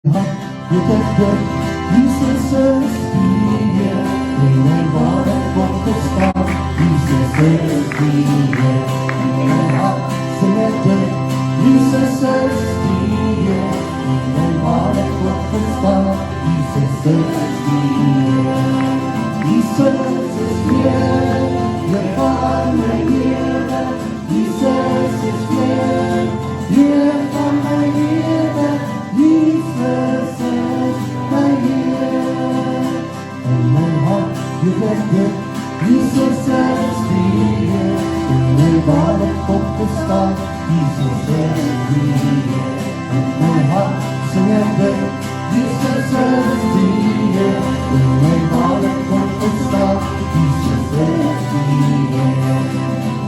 Je tänkte, Jesus är stiger, ingen var ett gott och starkt. Jesus är stiger, ingen halsen död. Jesus är stiger, ingen var ett gott och starkt. Jesus är stiger, Jesus är stiger, jag faller ner. Jesus är stiger, jag faller ner. Jesus är stiger, and my heart you let Jesus är stiger, ingen var ett gott och starkt. Jesus är stiger, and my heart sjunger det. Jesus är stiger, ingen var ett gott och starkt. Jesus är stiger,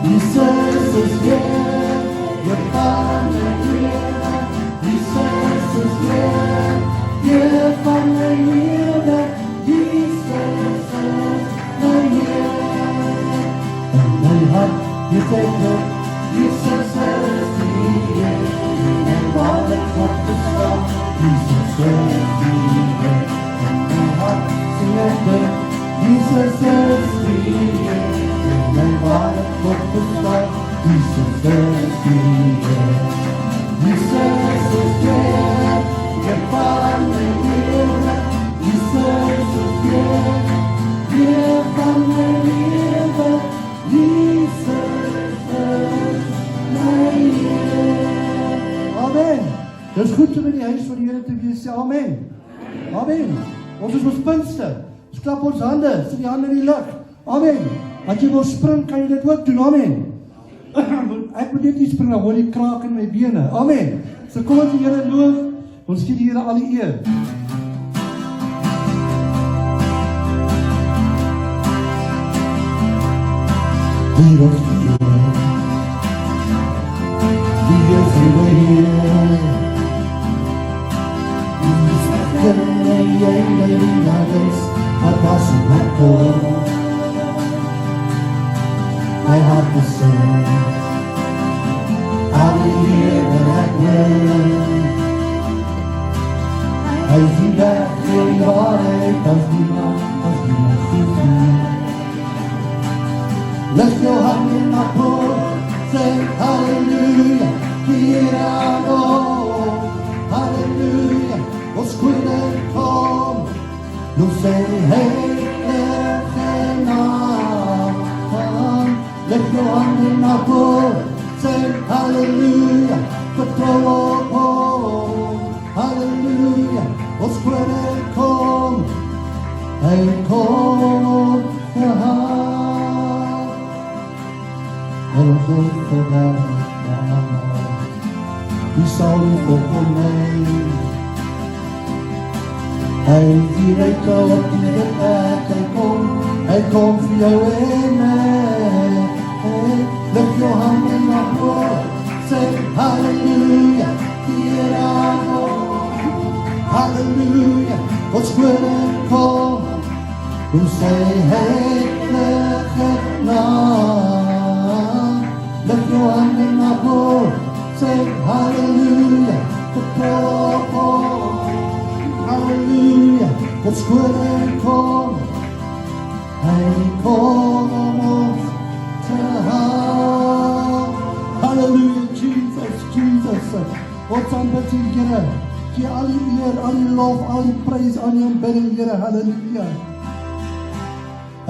Jesus är stiger, jag faller ner. Jesus is there, jag faller ner. Jesus är here, and my heart you take it. Jesus är stiger, ingen var ett gott och starkt. Jesus är stiger, and my heart sjunger det. Jesus är stiger, ingen var ett gott och starkt. Jesus är stiger. Jesus is there, jag faller ner. Jesus is there, jag faller ner. Jesus är here. Amen. Dit is goed om in die huis van die Here te wees. Amen. Amen. Ons is ons Pinkster. Ons klap ons hande, sit die hande in die lug. Amen. As jy wil spring, kan jy dit ook doen. Amen. Ek moet net nie spring, dan hoor die kraak in my bene. Amen. So kom ons die Here loof, ons gee die Here al die eer. Hier is die Here, die is hier. Die is lekker en jy die nagels, wat was in my kool. My heart will sing, I'll be here when I will. Hy sien weg vir die waarheid, as niemand sien nie. Lig jou hand in my poort, sê halleluja, hier aan ons. Halleluja, ons koning kom, nou sê heilige naam. Lig jou hand in my poort, sê halleluja, vertrouw op hom. Halleluja, ons koning kom, hy kom gehaal. En ons hoofd verwerkt, die sal nie volkom my. Hy die reike op die werk, hy kom vir jou en my. Lig jou hand in my poort, sê halleluja, hier aan ons. Halleluja, ons koning kom, en sê heilige naam. Lig jou hand in my poort, sê halleluja, vertrouw op hom. Halleluja, ons koning kom, hy kom om ons te haal. Hallelujah, Jesus, Jesus. Ons aanbid die Here. Gee al die eer, al die lof, al die prys aan die aanbidding, Here. Halleluja.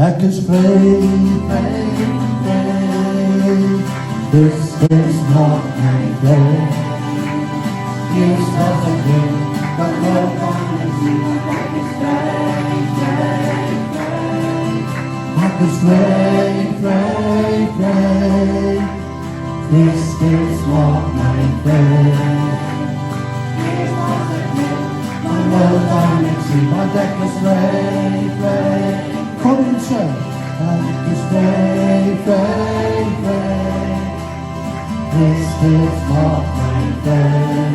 Ek is vry, vry, vry. This is not my day. Here's not a day, but no one is here. Ek is vry, vry, vry. Ek is vry, vry, vry. This is not my day. Here's not a day, but no one is here. Maar ek is vry, vry. Kom en sê, ek is vry, vry, vry. This is not my day.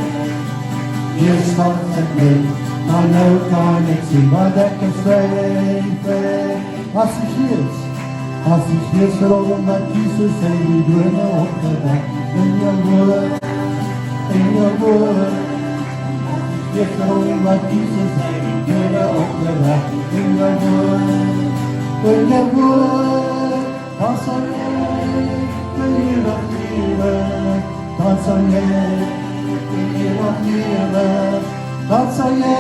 Here's not a day, maar nou kan ek sien, want ek is vry, vry. As die Gees verhoor wat Jesus sê, die drone opgewek in jou woord, in jou woord. Gees verhoor wat Jesus sê, Here op die weg, in jou woord, dan sal jy vir ewig lewe, dan sal jy vir ewig lewe, dan sal jy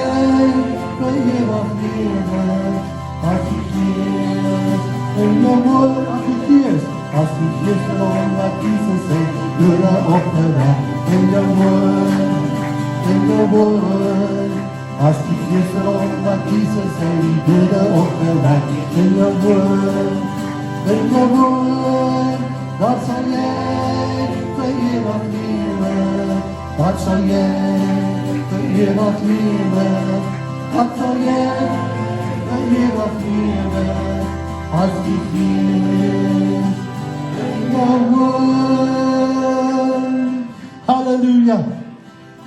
vir ewig lewe, as die Gees in jou woord, as die Gees geloof wat Jesus sê, Here op die weg, in jou woord, as die Gees geloof wat Jesus sê, Here op die weg, in jou woord, dan sal jy vir ewig lewe, dan sal jy vir ewig lewe, dan sal jy vir ewig lewe, as die Gees in jou woord. Halleluja.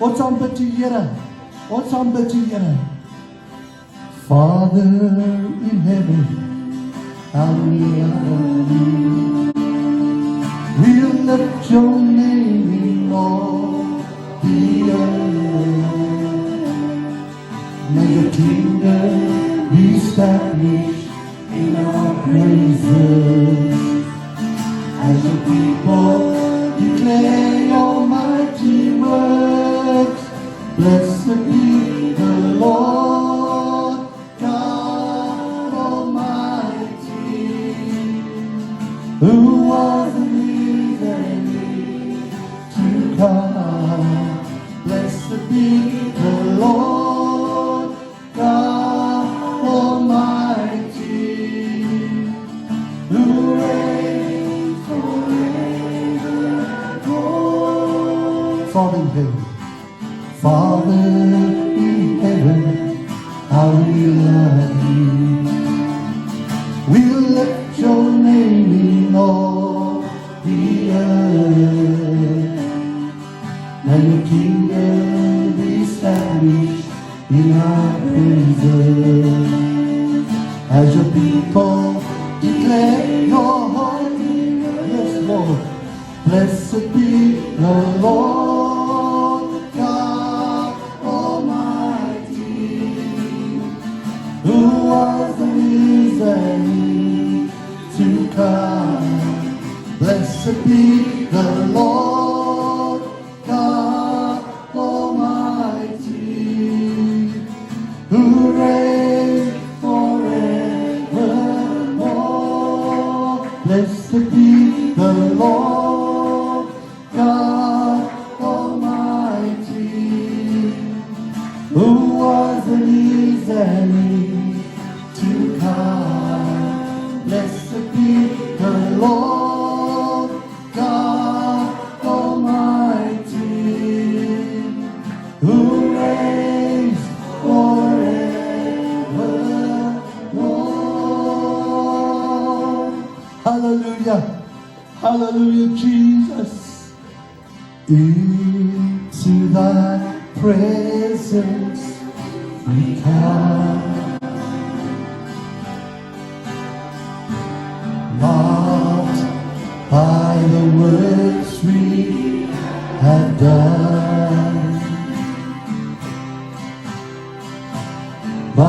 Ons aanbid die Here. Ons aanbid die Here. Father in heaven, how we honor you. We'll lift your name in all the earth. May your kingdom be established in our praises. As your people declare your mighty works, blessed be the Lord God Almighty, who was and is and is to come. Blessed be the Lord God Almighty, who reigns forevermore. Father in heaven, Father in heaven, how we love you. We'll lift your name in all the earth. Now your kingdom be established in our praises. As your people declare your holy word. Yes, Lord. Blessed be the Lord God Almighty, who was and is and is to come. Blessed be the Lord God Almighty, who reigns forevermore. Blessed be the Lord God Almighty, who was and is to come. Blessed be the Lord God Almighty, who reigns forevermore. Hallelujah. Hallelujah, Jesus. Into thy presence we come, marked by the works we have done, by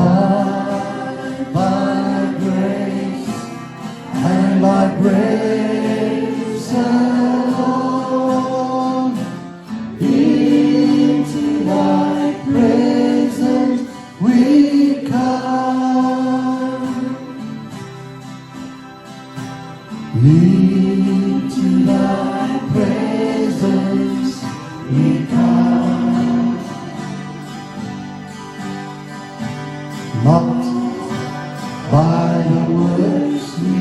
grace and by grace alone. Into thy presence we come, into thy presence we come, marked by the works we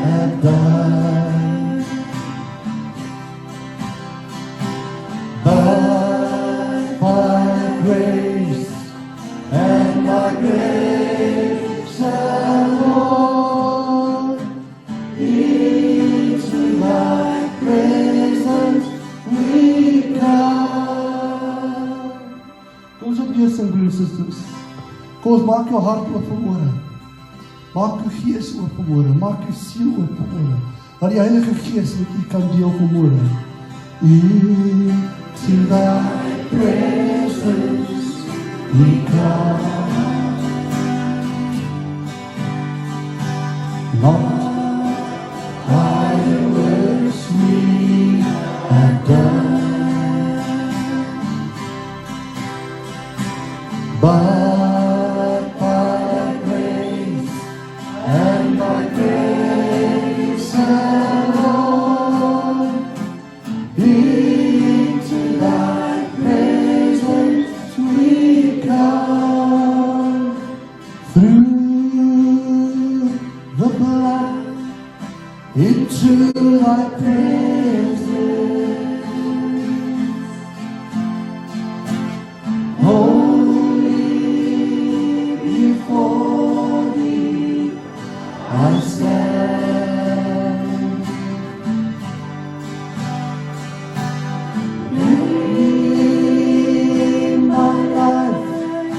have done, but by grace and by grace alone, into thy presence we come. Kom ons op hier sing, broers en susters. Kom ons maak jou hart oop vanmôre. Maak jou gees oop vanmôre. Maak jou siel oop vanmôre. Dat die Heilige Gees met u kan deel vanmôre. Into thy presence we Not by the works we have done, but by grace and by grace alone, into thy presence we come through the blood into thy presence. Holy before thee I stand. Lay my life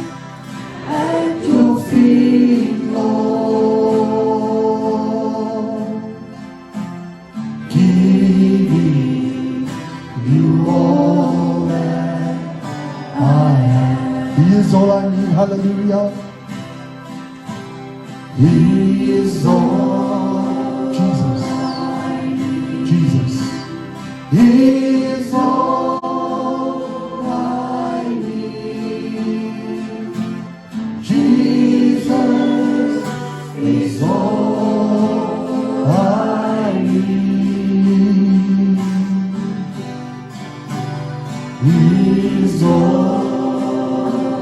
at your feet, Lord. Giving you all that I have. He is all I need. Hallelujah. He is all. Jesus. Jesus. He is all I need. Jesus is all I need. He is all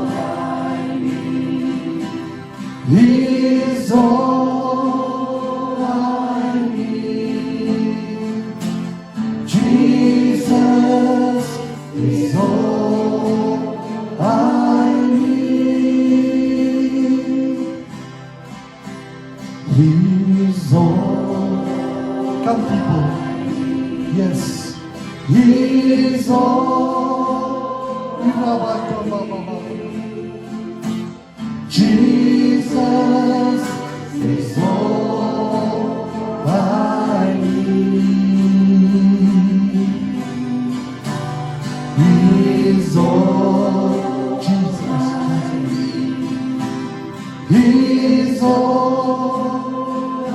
I need. He is all I need. Jesus is all I need. He is all. Come, people. Yes. He is all. Jesus is all I need. He is all. Jesus. He is all I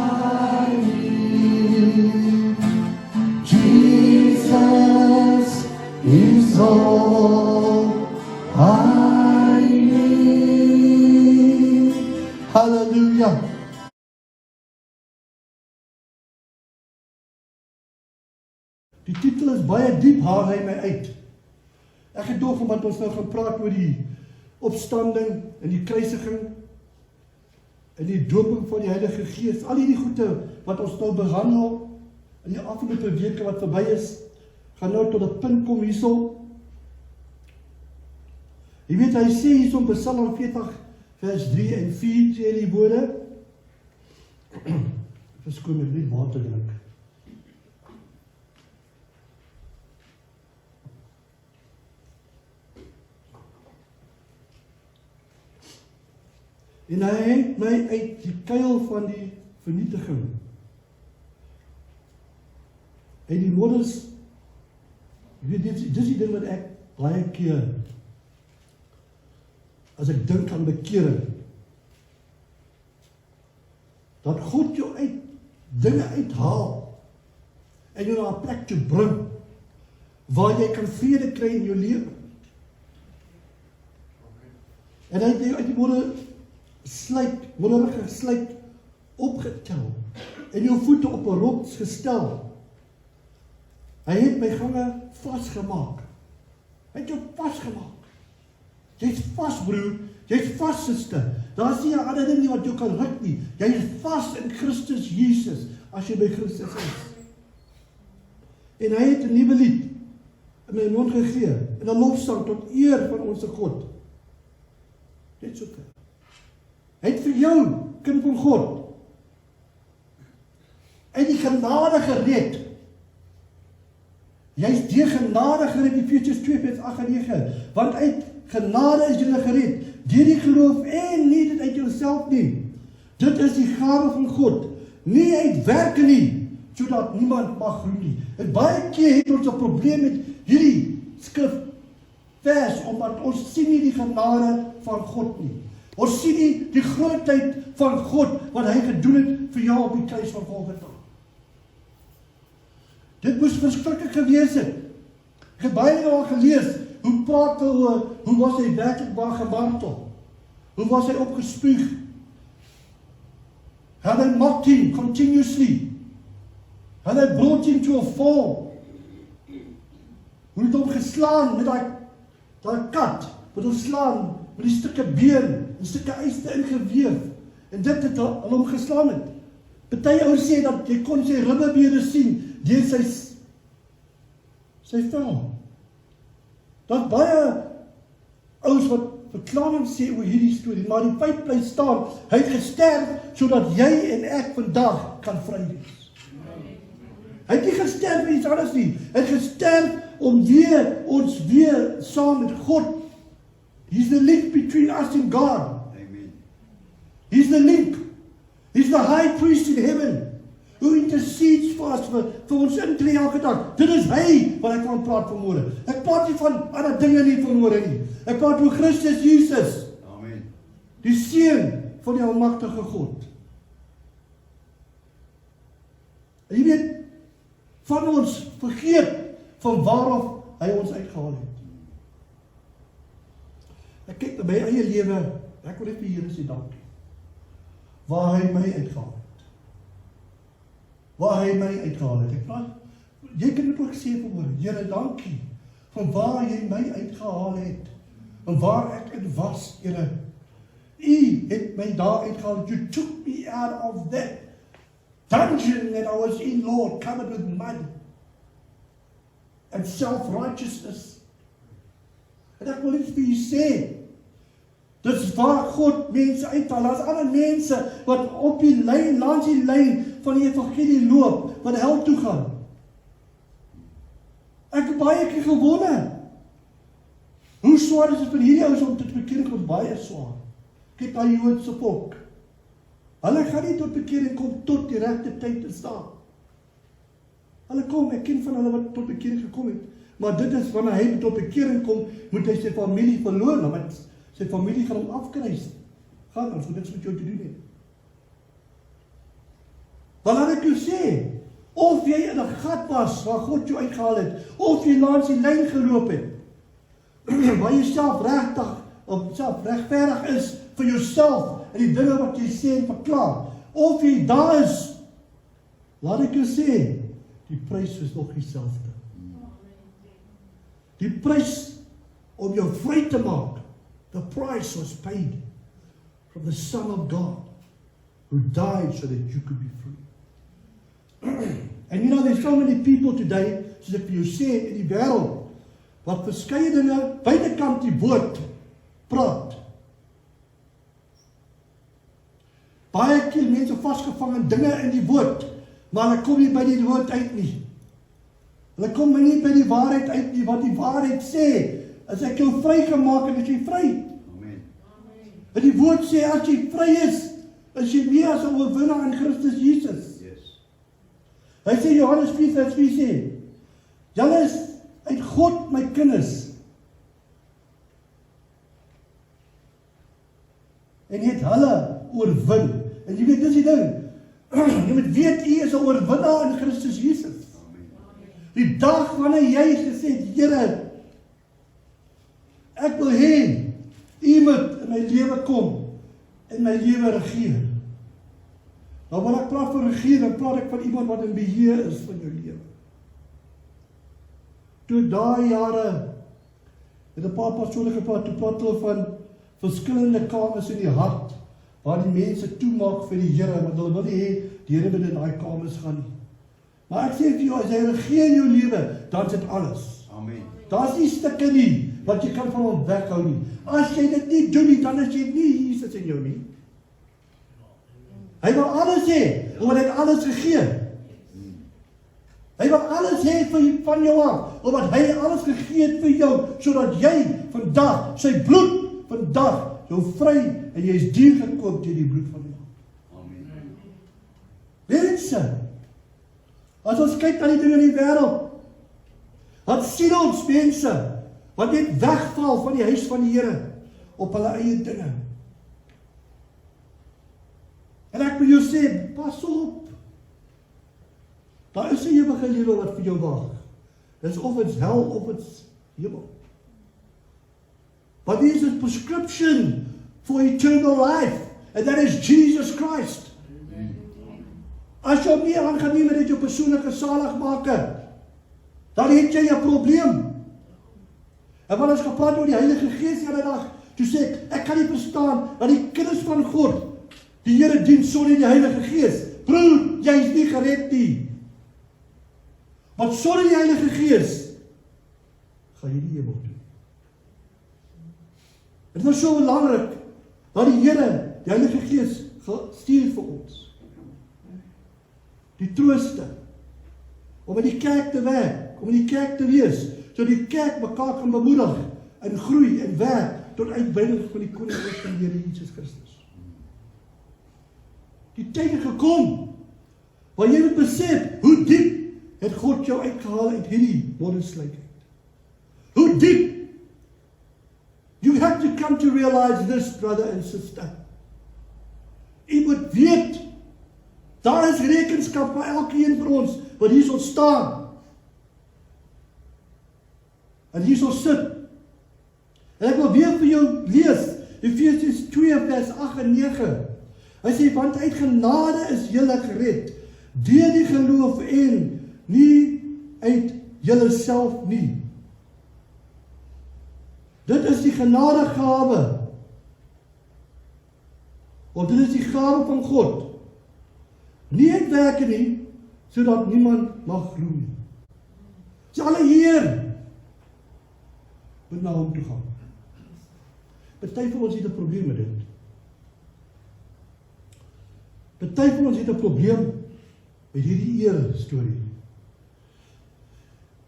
need. Jesus is all I need. Hallelujah. Die titel is baie diep, haal hy my uit. Ek het doof omdat ons nou gaan praat oor die opstanding en die kruisiging en die dooping van die Heilige Gees. Al die goede wat ons nou behandel in die afgelope weke wat verby is, gaan nou tot 'n punt kom hierso. Jy weet, hy sê hierso in Psalm 40 vers 3 en 4 sê die woorde. Verskoon my, net water drink. En hy het my uit die kuil van die vernietiging en die moddes, jy weet, dis die ding wat ek baie keer, as ek dink aan bekering, dat God jou uit dinge uithaal en jou na 'n plek toe bring waar jy kan vrede kry in jou lewe. En hy het jou uit die modderige gesluit opgetel en jou voete op 'n rots gestel. Hy het my gange vasgemaak. Hy het jou vasgemaak. Jy's vas, broer. Jy's vas, suster. Daar's nie 'n ander ding nie wat jou kan ruk nie. Jy is vas in Christus Jesus as jy by Christus is. En hy het 'n nuwe lied in my mond gegee, in 'n lofsang tot eer van ons God. Net so. Hy het vir jou, kind van God, uit die genade gered. Jy is deur genade gered, Efesiërs 2 vers 8 en 9. Want uit genade is jy gered, deur die geloof en nie dit uit jouself nie. Dit is die gawe van God, nie uit werke nie, sodat niemand mag groei nie. En baie keer het ons 'n probleem met hierdie skrif vers, omdat ons sien nie die genade van God nie. Ons sien nie die grootheid van God, wat hy gedoen het vir jou op die kruis van Golgotha. Dit moes verskriklik gewees het. Ek het baie al gelees, hoe praat hoe was hy werklik waar gemartel? Hoe was hy opgespuug? How they mocked him continuously. How they brought him to a fall. Hoe het hom geslaan met daai kat, met hom slaan, met die stukke been, en stukke yster ingeweef, en dit het hom geslaan het. Party ou sê dat jy kon sy ribbebene sien, deur sy vel. Dat baie ouens wat verklaring sê oor hierdie storie, maar die feit bly staan, hy het gesterf, sodat jy en ek vandag kan vry wees. Hy het nie gesterf vir iets anders nie, hy het gesterf om ons weer saam met God. He's the link between us and God. Amen. He's the link. He's the high priest in heaven, who intercedes for us, vir ons intree elke dag. Dit is hy wat ek van praat vanmôre. Ek praat nie van ander dinge nie vanmôre nie. Ek praat oor Christus Jesus. Amen. Die Seun van die almagtige God. En jy weet, van ons vergeet van waaraf hy ons uitgehaal het. Ek kyk na my eie lewe, ek wil net vir Here sê dankie. Waar hy my uitgehaal het. Waar hy my uitgehaal het. Ek praat, jy kan dit ook sê vanmôre, Here dankie, van waar jy my uitgehaal het, en waar ek in was, Here. U het my daar uitgehaal, you took me out of that dungeon that I was in, Lord, covered with mud and self-righteousness. En ek wil net vir u sê, dis waar God mense uithaal. Daar's ander mense wat op die lyn, langs die lyn van die evangelie loop, wat hel toe gaan. Ek het baie keer gewonder, hoe swaar is dit vir hierdie ouens om tot bekering kom? Baie swaar. Kyk na die Joodse volk. Hulle gaan nie tot bekering kom tot die regte tyd te staan. Hulle kom, ek ken van hulle wat tot bekering gekom het, maar dit is wanneer hy tot bekering kom, moet hy sy familie verloor, want sy familie gaan hom afkruis. Gaan, ons moet niks met jou te doen hê. Dan laat ek jou sê, of jy in 'n gat was waar God jou uitgehaal het, of jy langs die lyn geloop het, waar jy self regtig of self regverdig is vir jouself en die dinge wat jy sê en verklaar, of jy daar is, laat ek jou sê, die prys is nog dieselfde. Die prys om jou vry te maak, the price was paid from the Son of God, who died so that you could be free. And you know, there's so many people today, soos ek vir jou sê, in die wêreld, wat verskeie dinge buitekant die woord praat. Baie keer mense vasgevang in dinge in die woord, maar hulle kom nie by die woord uit nie. Hulle kom nie by die waarheid uit nie, wat die waarheid sê, as ek jou vrygemaak en as jy vry. Amen. En die woord sê, as jy vry is jy meer as 'n oorwinnaar in Christus Jesus. Yes. Hy sê, Johannes 4:4 sê, julle is uit God my kinders. En het hulle oorwin. En jy weet, dis die ding. Jy moet weet, u is 'n oorwinnaar in Christus Jesus. Die dag wanneer jy gesê het, Here, ek wil hê, u moet in my lewe kom, en my lewe regeer. Nou wanneer ek praat van regeer, dan praat ek van iemand wat in beheer is van jou lewe. Toe daai jare, het 'n paar pastore gepraat, toe praat hulle van verskillende kamers in die hart, waar die mense toemaak vir die Here, want hulle wil nie hê, die Here moet in daai kamers gaan nie. Maar ek sê vir jou, as jy regeer in jou lewe, dan is dit alles. Amen. Daar's nie stukke nie, wat jy kan van hom weghou nie. As jy dit nie doen nie, dan is jy nie Jesus in jou nie. Hy wil alles hê, omdat hy alles gegee. Hy wil alles hê van jou af, omdat hy alles gegee het vir jou, sodat jy vandag, sy bloed vandag, jou vry, en jy is duur gekoop deur die bloed van die Lam. Amen. Mense, as ons kyk na die dinge in die wêreld, wat sien ons mense? wat net wegval van die huis van die Here op hulle eie dinge. En ek wil jou sê, pas op. Daar is 'n ewige lewe wat vir jou wag. Dis of it's hell of it's hemel. But there is a prescription for eternal life, and that is Jesus Christ. As jy hom nie aangeneem het as jou persoonlike saligmaker, dan het jy 'n probleem. En wat ons gepraat oor die Heilige Gees die dag, toe sê ek kan nie verstaan dat die kinders van God die Here dien sonder die Heilige Gees. Broer, jy is nie gered nie. Want sonder die Heilige Gees gaan jy nie hemel toe. Dit is so belangrik dat die Here, die Heilige Gees, stuur vir ons. Die trooster, om in die kerk te werk, om in die kerk te wees, so die kerk mekaar kan bemoedig, en groei, en werk, tot uitbreiding van die Koninkryk van die Here Jesus Christus. Die tyd het gekom, waar jy moet besef, hoe diep het God jou uitgehaal uit hierdie modderslikheid. Hoe diep? You have to come to realize this, brother and sister. Jy moet weet, daar is rekenskap vir elkeen van ons, wat hier sal staan. En hier sal sit. En ek wil weer vir jou lees, Efesiërs 2 vers 8 en 9. Hy sê, want uit genade is julle gered, deur die geloof en nie uit julle self nie. Dit is die genadegawe. Want dit is die gawe van God. Nie uit werke nie, sodat niemand mag glo nie. Dis alle Heer moet na hom toe gaan. Party van ons het 'n probleem met dit. Party van ons het 'n probleem met hierdie eer storie.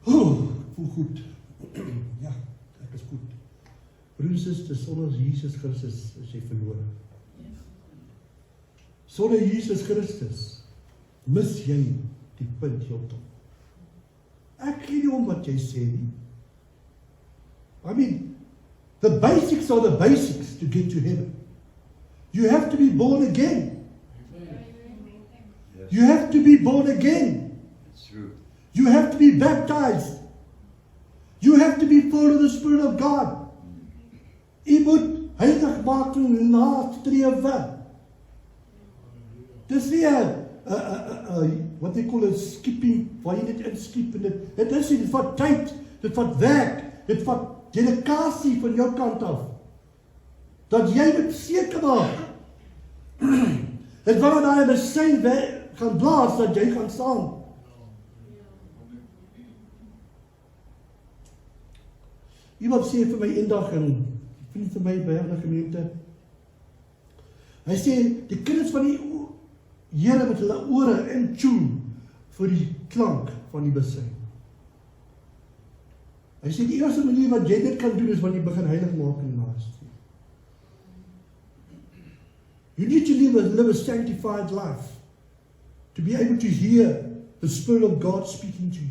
Ek voel goed. Ja, ek is goed. Broers en susters, sonder Jesus Christus is jy verlore. Sonder Jesus Christus mis jy die punt heeltemal. Ek gee nie om wat jy sê nie. I mean, the basics are the basics to get to heaven. You have to be born again. You have to be born again. It's true. You have to be baptized. You have to be full of the Spirit of God. Jy moet heiligmaking nastreef. Dis nie what they call a skipping, waar jy net inskiep en dit is nie, dit vat tyd, dit vat werk, dit vat dedikasie van jou kant af. Dat jy moet seker maak, dat wanneer daar 'n besyn gaan blaas, dat jy gaan staan. Iemand sê vir my eendag, en vriend van my by 'n gemeente, hy sê, die kinders van die Here met hulle ore in tune vir die klank van die besyn. Hy sê, die eerste manier wat jy dit kan doen, is wanneer jy begin heilig maak in die naaste. You need to live a sanctified life, to be able to hear the Spirit of God speaking to you.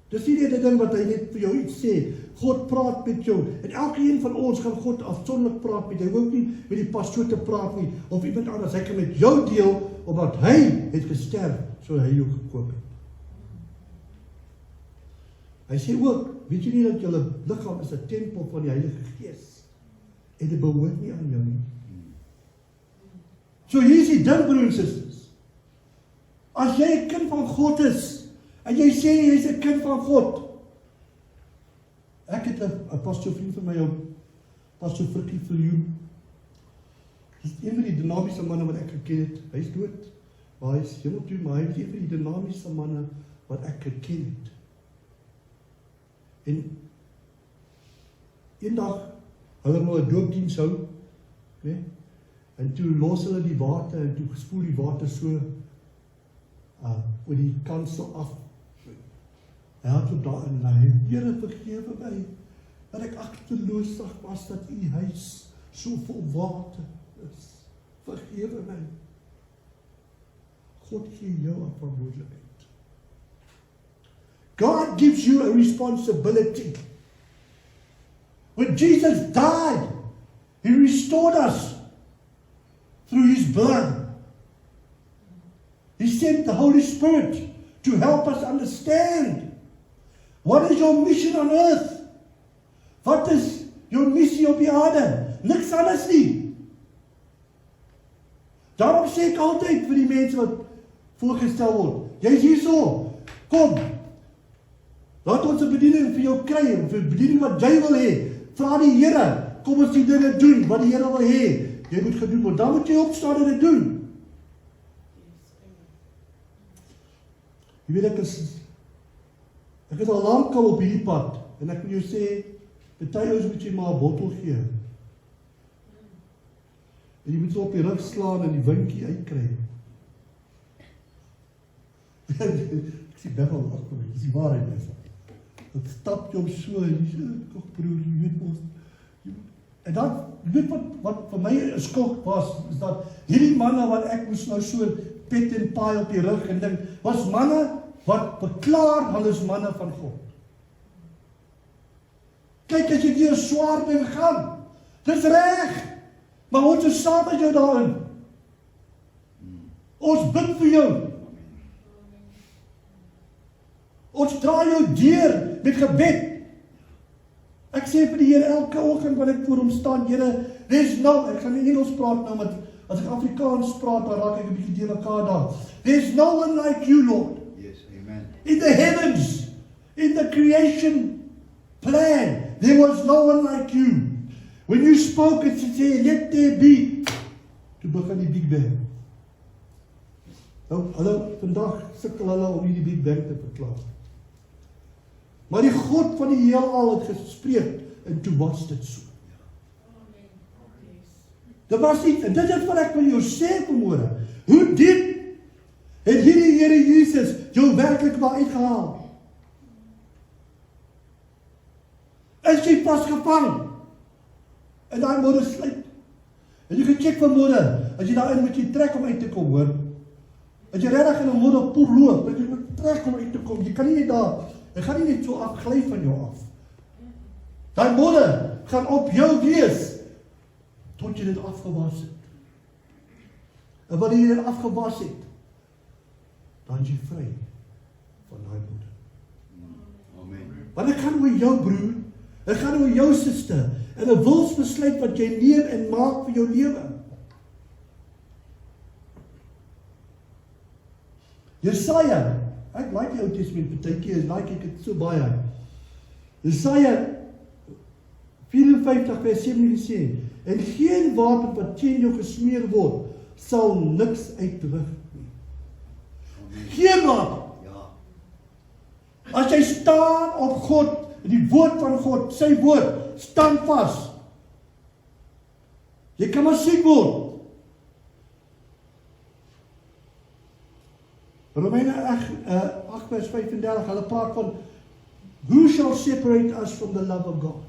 Dis nie net 'n ding wat hy net vir jou iets sê. God praat met jou. En elkeen van ons gaan God afsonderlik praat met. Hy hoef nie met die pastoor te praat nie, of iemand anders. Hy kan met jou deel, omdat hy het gesterf, sodat hy jou gekoop het. Hy sê ook, weet jy nie dat julle liggaam is 'n tempel van die Heilige Gees, en dit behoort nie aan jou nie. So hier is die ding, broers en susters. As jy 'n kind van God is, en jy sê jy is 'n kind van God. Ek het 'n pastoor vriend van my, pastoor Frikkie Viljoen. Dis een van die dinamiese manne wat ek geken het. Hy is dood, maar hy is hemel toe, maar hy is een van die dinamiese manne wat ek geken het. En eendag, hulle wil 'n doopdiens hou, nee? En toe los hulle die water, en toe spoel die water so oor die kansel af. Hy het op daar in hy, Here vergewe my, dat ek agterloosig was, dat u huis so vol water is. Vergewe my. God gee jou 'n verantwoordelikheid. God gives you a responsibility. When Jesus died, He restored us through His blood. He sent the Holy Spirit to help us understand what is your mission on earth. Wat is jou missie op die aarde? Niks anders nie. Daarom sê ek altyd vir die mense wat voorgestel word, jy is hierso, kom, laat ons 'n bediening vir jou kry, of 'n bediening wat jy wil hê, vra die Here, kom ons die dinge doen, wat die Here wil hê, jy moet gedoen word, dan moet jy opstaan en dit doen. Jy weet, ek is al lankal op hierdie pad, en ek wil jou sê, party ouens moet jy maar 'n bottel gee. En jy moet so op die rug slaan en die windjie uitkry. Ek sê Bethel, dit is die waarheid Bethel. Dat stap jy op so, en jy sê, kok broer, jy weet ons. En dan, jy weet wat vir my 'n skok was, is dat hierdie manne wat ek moes nou so pet en paai op die rug en ding, was manne wat beklaar, hulle is manne van God. Kyk, as jy deur 'n swaar ding gaan, dis reg, maar ons is saam met jou daarin. Ons bid vir jou. Ons dra jou deur met gebed. Ek sê vir die Here elke oggend wanneer ek voor hom staan, Here, there's no, ek gaan nie Engels praat nou, want as ek Afrikaans praat, dan raak ek 'n bietjie deur mekaar daar. There's no one like you, Lord. Yes, amen. In the heavens, in the creation plan, there was no one like you. When you spoke, it said, let there be, toe begin die Big Bang. Nou, hulle, vandag sukkel hulle om die Big Bang te verklaar. Maar die God van die heelal het gespreek, en toe was dit so. Dit was nie, en dit is wat ek vir jou sê vanmôre. Hoe diep het hierdie Here Jesus jou werklik maar uitgehaal? Is jy vasgevang? En daai môre sluit. En jy gaan check vanmôre, as jy daarin moet jy trek om uit te kom, hoor. As jy regtig in 'n modderpoel loop, jy moet trek om uit te kom. Jy kan nie net daar, jy gaan nie net so afgly van jou af. Daai modder gaan op jou wees, tot jy dit afgewas het. En wanneer jy dit afgewas het, dan is jy vry van daai modder. Amen. Want ek gaan oor jou broer, ek gaan oor jou suster, en 'n wilsbesluit wat jy neem en maak vir jou lewe. Jesaja, ek like die Ou Testament partykeer, like ek dit so baie. Jesaja 54 vers 17 sê, en geen wapen wat teen jou gesmeer word, sal niks uitdruk nie. Geen wapen. Ja. As jy staan op God, die woord van God, sy woord, staan vas. Jy kan maar siek word. Romeine 8 vers 35, hulle praat van, who shall separate us from the love of God?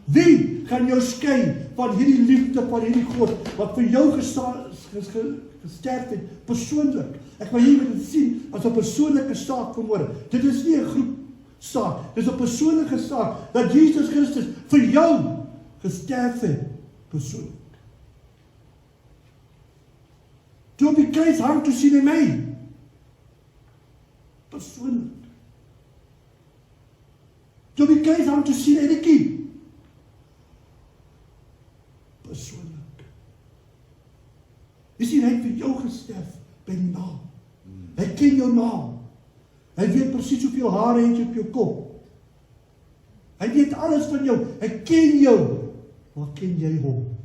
Wie gaan jou skei van hierdie liefde van hierdie God, wat vir jou gesterf het, persoonlik? Ek wil hier met dit sien, as 'n persoonlike saak vanmôre. Dit is nie 'n groep saak, dit is 'n persoonlike saak, dat Jesus Christus vir jou gesterf het, persoonlik. Toe op die kruis hang, toe sien hy my, persoonlik. Toe op die kruis hang, toe sien hy die kiem, persoonlik. Jy sien, hy het vir jou gesterf by die naam. Hy ken jou naam. Hy weet presies hoeveel hare het jy op jou kop. Hy weet alles van jou. Hy ken jou. Maar ken jy hom?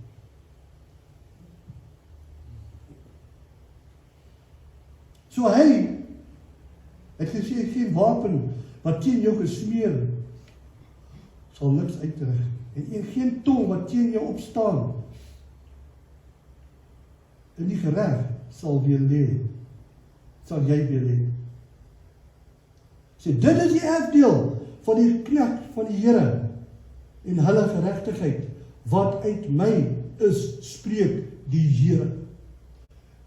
So hy het gesê, geen wapen wat teen jou gesmeer sal niks uitreg. En geen tong wat teen jou opstaan in die gereg sal weer lê. Sal jy weer lê. Sê, dit is die erfdeel van die knegt van die Here en hulle geregtigheid wat uit my is, spreek die Here.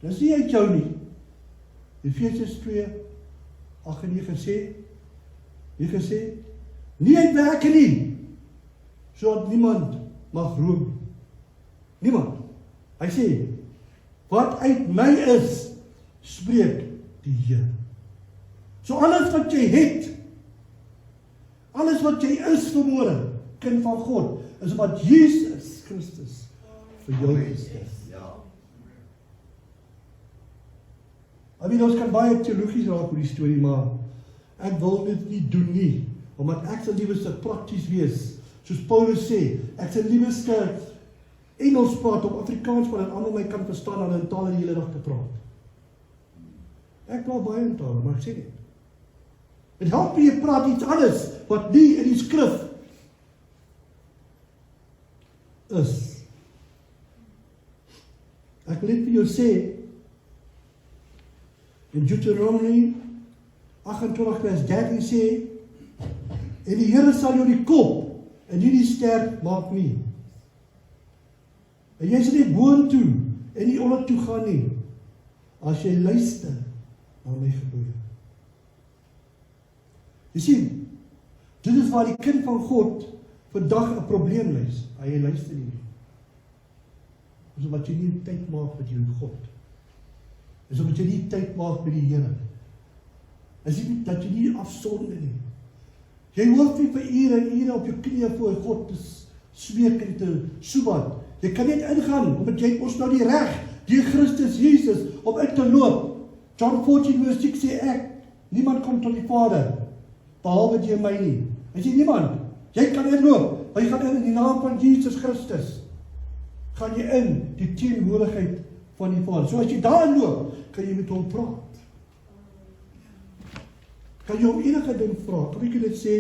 Dis nie uit jou nie. Efesiërs 2:8 en 9 sê, Jy gesê, nie uit werke nie, sodat niemand mag roem. Niemand. Hy sê, wat uit my is, spreek die Here. So alles wat jy het, alles wat jy is vanmôre, kind van God, is wat Jesus Christus vir jou is. Ons kan baie teologies raak oor die storie, maar ek wil dit nie doen nie, omdat ek sal liewer prakties wees, soos Paulus sê, ek sal liewer Engels praat op Afrikaans, maar dat almal my kan verstaan dan in tale die hele dag te praat. Ek praat baie in tale, maar ek sê dit. Het help jy praat iets anders, wat nie in die skrif is. Ek wil net vir jou sê, in Deuteronomy 28 vers 13 sê, en die Here sal jou die kop, en nie die ster maak nie. En jy sal nie boontoe, en nie ondertoe gaan nie, as jy luister na my gebooie. Jy sien, dit is waar die kind van God vandag 'n probleem lees. Hy luister nie. Dis omdat jy nie tyd maak met jou God. Dis omdat jy nie tyd maak met die Here. Is nie dat jy nie afsonder nie. Jy hoef nie vir ure en ure op jou knieë voor God te smeek en te soebat. Jy kan net ingaan, omdat jy ons nou die reg, die Christus Jesus, om in te loop. John 14 vers 6 sê ek, niemand kom tot die Vader, behalwe deur my nie. Hy sê niemand, jy kan inloop, jy gaan in die naam van Jesus Christus, gaan jy in die teenwoordigheid van die Vader. So as jy daar inloop, kan jy met hom praat. Kan jy hom enige ding vra? Kan ek dit sê,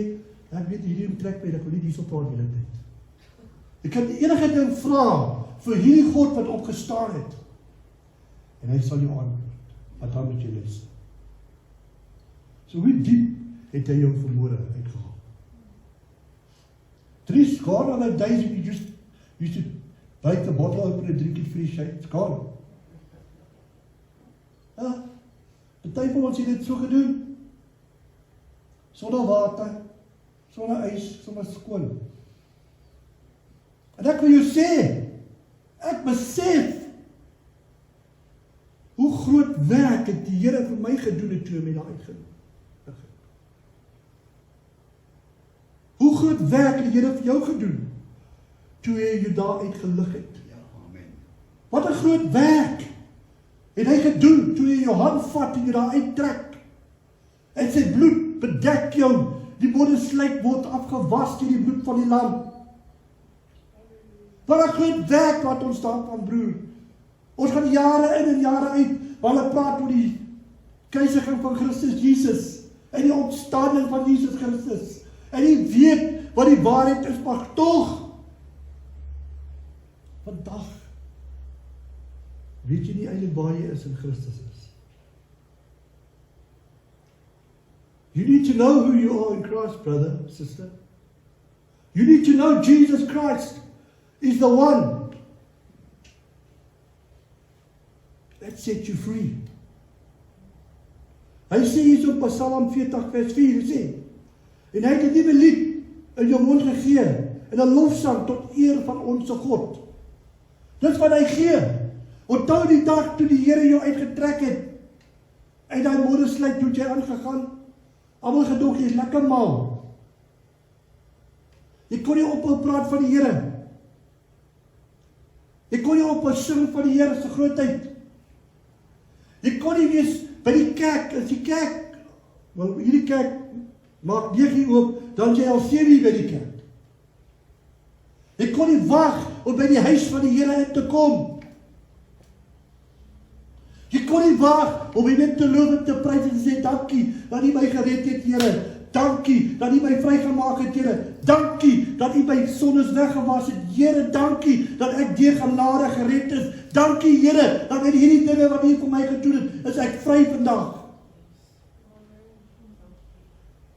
ek weet hierdie trek by, ek wil nie hierso praat die hele tyd. Jy kan enige ding vra vir hierdie God wat opgestaan het. En hy sal jou antwoord, wat dan moet jy luister. So hoe diep het hy jou vermoere uitgehaal? Dries, gone on the days when you just used to break the bottle open and drink it fresh, it's gone. Ja, party van ons het dit so gedoen. Sonder water, sonder ys, sonder skoon. En ek wil jou sê, ek besef hoe groot werk het die Here vir my gedoen het toe hy my daar uitgenooi. Hoe groot werk het die Here vir jou gedoen toe hy jou daar uitgelig het. Ja, amen. Wat 'n groot werk het hy gedoen toe hy jou hand vat en jou daar uittrek. En sy bloed bedek jou, die modderslyk word afgewas deur die bloed van die lam. Wat 'n groot werk wat ons daar van broer. Ons gaan jare in en jare uit, waar hulle praat oor die kruisiging van Christus Jesus, en die opstanding van Jesus Christus, en die weet wat die waarheid is, maar tog, vandag, weet jy nie eintlik waar jy is in Christus is. You need to know who you are in Christ, brother, sister. You need to know Jesus Christ is the one that set you free. Hy sê hier op Psalm 40 vers 4, hy sê, en hy het 'n nuwe lied in jou mond gegee, en 'n lofsang tot eer van ons God. Dis wat hy gee. Onthou die dag toe die Here jou uitgetrek het, uit daai modderslyk toe jy aangegaan, almal gedog jy's lekker mal. Jy kon nie ophou praat van die Here. Jy kon nie ophou sing van die Here se grootheid. Jy kon nie wees by die kerk, as die kerk, wel hierdie kerk maak 9 oop, dan jy al 7 by die kerk. Jy kon nie wag om by die huis van die Here in te kom. Jy kon nie wag om net te loof en te prys en te sê, dankie dat U my gered het, Here. Dankie dat U my vrygemaak het, Here. Dankie dat U my sondes weggewas het, Here. Dankie dat ek deur genade gered is. Dankie, Here, dat met hierdie dinge wat U vir my gedoen het, is ek vry vandag.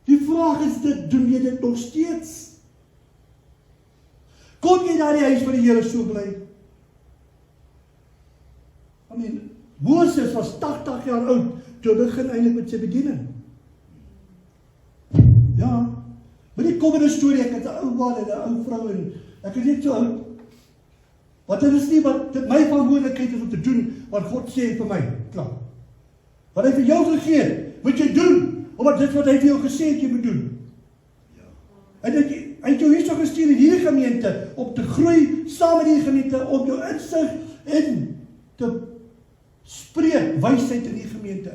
Die vraag is dit, doen jy dit nog steeds? Kom jy na die huis van die Here so bly? Moses was 80 jaar oud, toe begin eintlik met sy bediening. Ja, maar die kom in 'n storie, ek het 'n ou man en 'n ou vrou en ek is net so oud. Want dit is nie wat dit my verantwoordelikheid is om te doen wat God sê vir my. Klaar. Wat hy vir jou gegee, moet jy doen, omdat dit wat hy vir jou gesê het jy moet doen. En hy het jou hierso gestuur in hierdie gemeente om te groei saam met die gemeente, om jou insig en te spreek wysheid in die gemeente.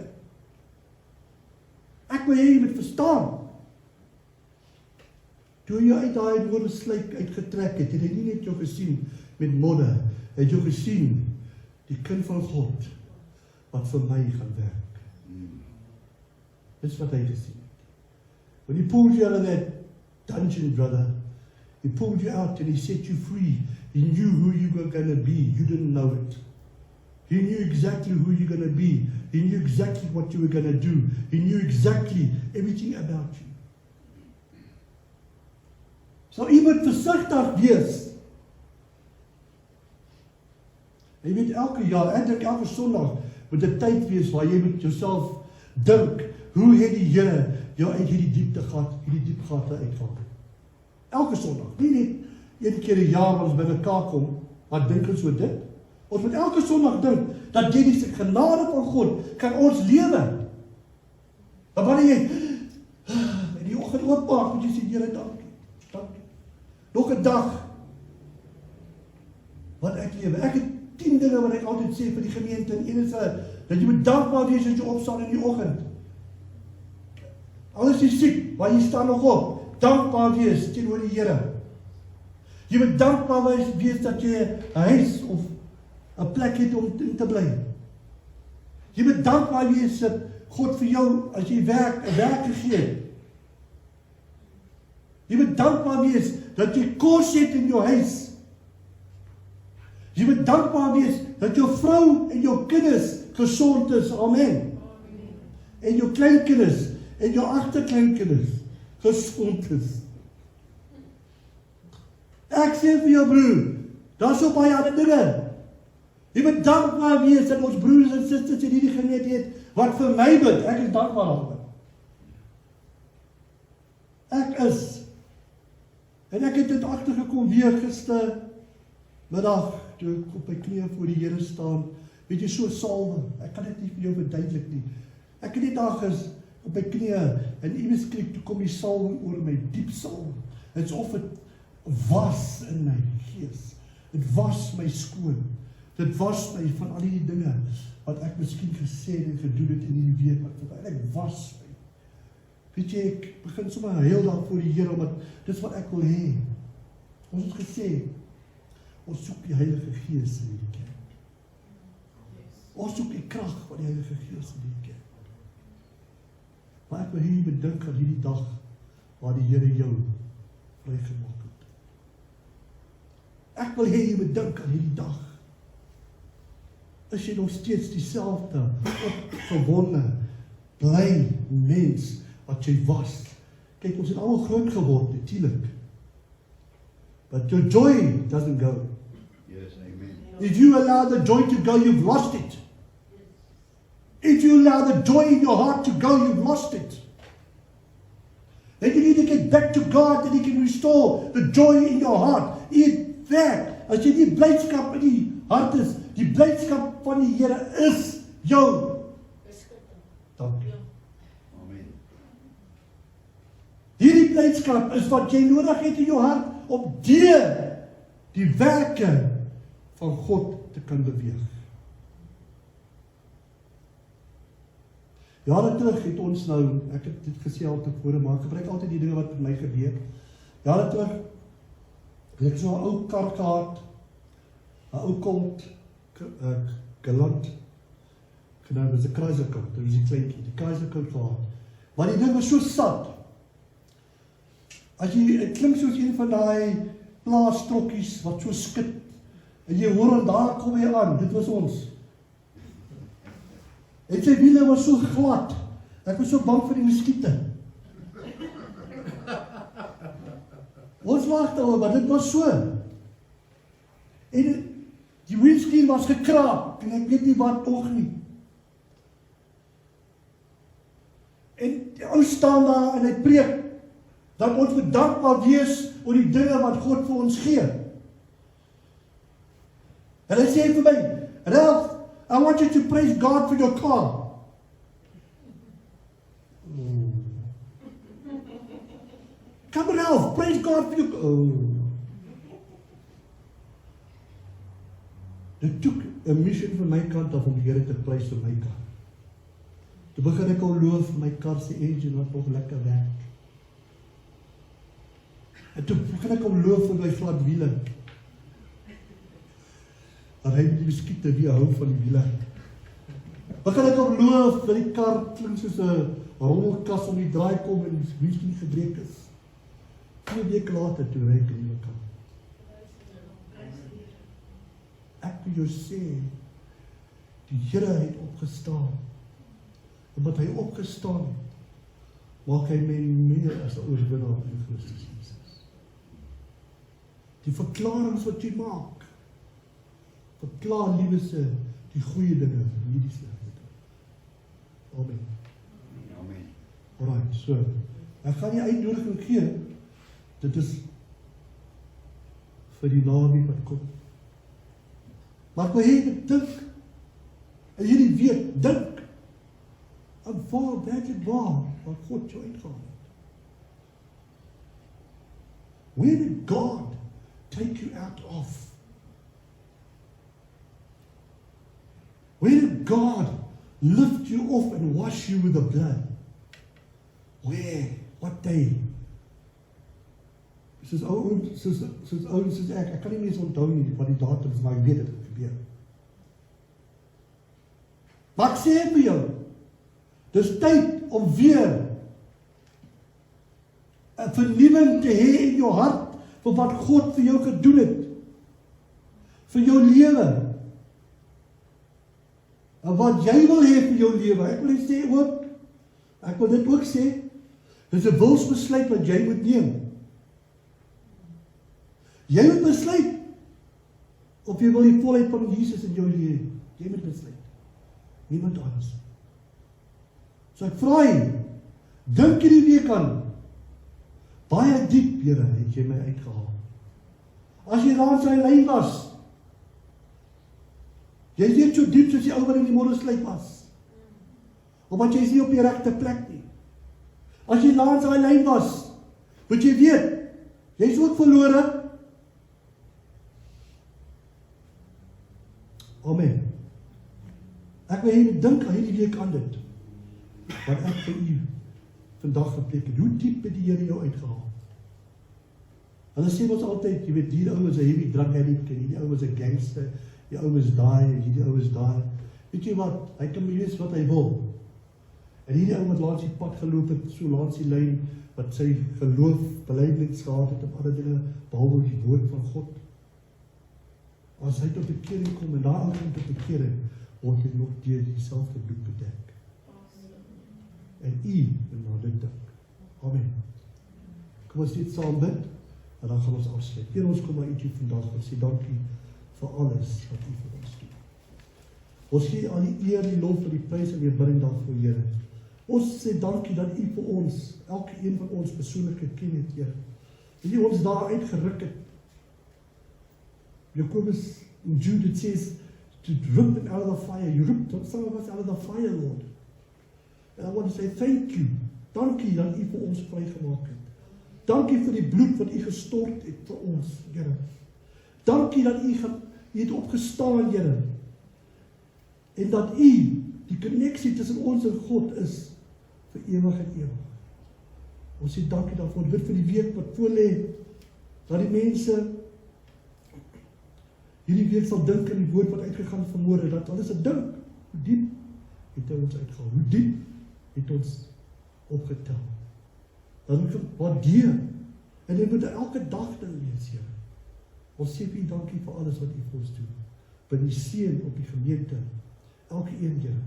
Ek wil hê jy moet verstaan. Toe jy uit daai woordesluik uitgetrek het hy nie net jou gesien met modder, hy het jou gesien die kind van God wat vir my gaan werk. Dis wat hy gesien het. When he pulled you out of that dungeon, brother, he pulled you out and he set you free. He knew who you were going to be. You didn't know it. He knew exactly who you're going to be. He knew exactly what you were going to do. He knew exactly everything about you. So jy moet versigtig wees. Jy weet elke jaar, ek dink elke Sondag moet 'n tyd wees waar jy met jouself dink, hoe het die Here jou uit hierdie diep gate uitgehaal? Elke Sondag, nie net een keer 'n jaar wat ons by mekaar kom, wat dink ons oor dit? Ons moet elke Sondag dink dat jy die genade van God kan ons lewe. Maar wanneer jy in die oggend oopmaak, moet jy sê Here dankie. Nog 'n dag wat ek lewe. Ek het 10 dinge wat ek altyd sê vir die gemeente en een is dat jy moet dankbaar wees as jy opstaan in die oggend. Al is jy siek, maar jy staan nog op. Dankbaar wees teenoor die Here. Jy moet dankbaar wees dat jy 'n huis of 'n plek het om in te bly. Jy moet dankbaar wees dat God vir jou, as jy werk, 'n werk gegee het. Jy moet dankbaar wees dat jy kos het in jou huis. Jy moet dankbaar wees dat jou vrou en jou kinders gesond is. Amen. En jou kleinkinders en jou agterkleinkinders gesond is. Ek sê vir jou broer, daar's so baie ander dinge. Jy moet dankbaar wees dat ons broers en susters in hierdie gemeente het wat vir my bid. Ek is dankbaar daarvoor. Ek is. En ek het dit agtergekom weer gistermiddag, toe ek op my knieë voor die Here staan, weet jy, so salwe, ek kan dit nie vir jou verduidelik nie. Ek het die dag is op my knieë, en iewers klik, toe kom die salwe oor my, diep salwe, het is of het was in my gees, het was my skoon, dit was my van al die dinge, wat ek miskien gesê en gedoen het in die week, wat ek was my. Weet jy, ek begin sommer heel dag voor die Here, omdat dis wat ek wil hê. Ons het gesê, ons soek die Heilige Gees in die kerk. Ons soek die krag van die Heilige Gees in die kerk. Maar ek wil hê jy bedink aan hierdie dag, waar die Here jou vrygemaak het. Ek wil hê jy bedink aan hierdie dag. Is jy nog steeds dieselfde, opgewonde, bly mens, wat jy was. Kyk, ons het allemaal groot geword, natuurlijk. But your joy doesn't go. Yes, amen. If you allow the joy to go, you've lost it. If you allow the joy in your heart to go, you've lost it. Then you need to get back to God, that He can restore the joy in your heart. In fact, as jy die blydskap in die hart is, die blydskap van die Here is jou. Dankie. Hierdie blydskap is wat jy nodig het in jou hart om deur die werke van God te kan beweeg. Jare terug het ons nou, ek het dit gesê al tevore, maar ek gebruik altyd die dinge wat met my gebeur. Jare terug het ek so 'n ou kar gehad, 'n ou Colt Galant, genaamd as 'n Chrysler Colt, dit was die kleintjie, die Chrysler Colt gehad. Maar die ding was so sat. As jy, het klink soos een van die plaastrokkies wat so skit, en jy hoor en daar kom hy aan, dit was ons. En sy wiele was so glad, ek was so bang vir die muskiete. Ons lag daaroor, maar dit was so. En die windscreen was gekraak, en ek weet nie wat nog nie. En die ou staan daar en hy preek, Dat ons moet dankbaar wees oor die dinge wat God vir ons gee. En hy sê vir my, Ralph, I want you to praise God for your car. Come on, Ralph, praise God for your car. Dit toek 'n missie van my kant af om die Here te prys vir my kar. Toe begin ek al loof vir my kar se engine wat nog lekker werk. En toe begin ek al loof vir my glad wiele. Dat hy die beskiete weer hou van die wiele. Begin ek al loof dat die kar klink soos 'n rommelkas om die draai kom en die wiel nie gebreek is. 2 weke later toe ry ek in die kar. Ek wil jou sê, die Here het opgestaan. En wat hy opgestaan het, maak hy my meer as 'n oorwinnaar in Christus Jesus. Die verklaringe wat jy maak, verklaar liefste die goeie dinge, nie die slegte dinge. Amen. Amen. Alright, so, ek gaan die uitnodiging gee, dit is vir die naweek wat kom. Maar ek wil hê jy dink, en hierdie week, dink, en waar werklik waar God jou uitgehaal het. Where did God take you out of? Where did God lift you off and wash you with the blood? Where? What day? Soos ouens soos ek kan nie eens onthou nie wat die datum is, maar ek weet dit het gebeur. Maar ek sê vir jou, dis tyd om weer 'n vernuwing te hê in jou hart vir wat God vir jou gedoen het, vir jou lewe, en wat jy wil hê vir jou lewe. Ek wil sê ook, ek wil dit ook sê, dis 'n wilsbesluit wat jy moet neem. Jy moet besluit of jy wil die volheid van Jesus in jou lewe. Jy moet besluit. Niemand anders. So ek vra jy, dink hierdie week aan, baie diep, Here, het jy my uitgehaal. As jy daar in sy lyn was, jy is net so diep soos die ou wat in die moddersluit was. Omdat jy is nie op die regte plek nie. As jy daar in sy lyn was, moet jy weet, jy is ook verlore. Amen. Ek wil jy dink aan hierdie week aan dit, wat ek vir u vandag beteken. Hoe diep het die Here jou uitgehaal? Hulle sê ons altyd, jy weet, die ou is 'n heavy drug addict, en die ou is 'n gangster, die ou is daai, en die ou is daai. Weet jy wat, hy kan wees wat hy wil. En hierdie ou wat langs die pad geloop het, so langs die lyn, wat sy geloof, belydenis gehad het, op alle dinge, behalwe die woord van God. As hy tot bekering kom, en daar kom tot bekering, word jy nog deur dieselfde bloed bedek. En u wil na dit dink. Amen. Kom ons net saam bid, en dan gaan ons afsluit. Heer, ons kom na u toe vandag, en sê dankie vir alles wat u vir ons doen. Ons gee al die eer, die lof, en die prys en die aanbidding daarvoor, Here. Ons sê dankie dat u vir ons, elke een van ons persoonlik geken het, Here. En u ons daar uitgeruk het. Jacobus in Jude, it says, to rip them out of the fire. You ripped some of us out of the fire, Lord. And I want to say thank you. Dankie dat u vir ons vrygemaak het. Dankie vir die bloed wat u gestort het vir ons, Here. Dankie dat u het opgestaan, Here. En dat u, die konneksie tussen ons en God is, vir ewig en ewig. Ons sê dankie daarvoor, bid vir die week wat voor lê, dat die mense hierdie week sal dink in die woord wat uitgegaan vanmôre, dat alles het dink, hoe diep het hy ons uitgehaal, hoe diep het ons opgetel. Dan moet ons waardeer, en dit moet elke dag ding wees, Here. Ons sê vir u dankie vir alles wat u vir ons doen. By die seën op die gemeente, elke een, Here,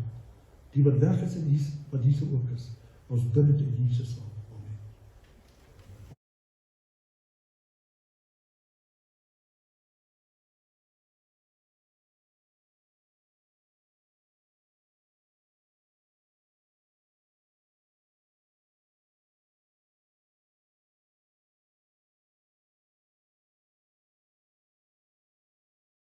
die wat weg is en wat hier ook is, ons bid dit in Jesus naam.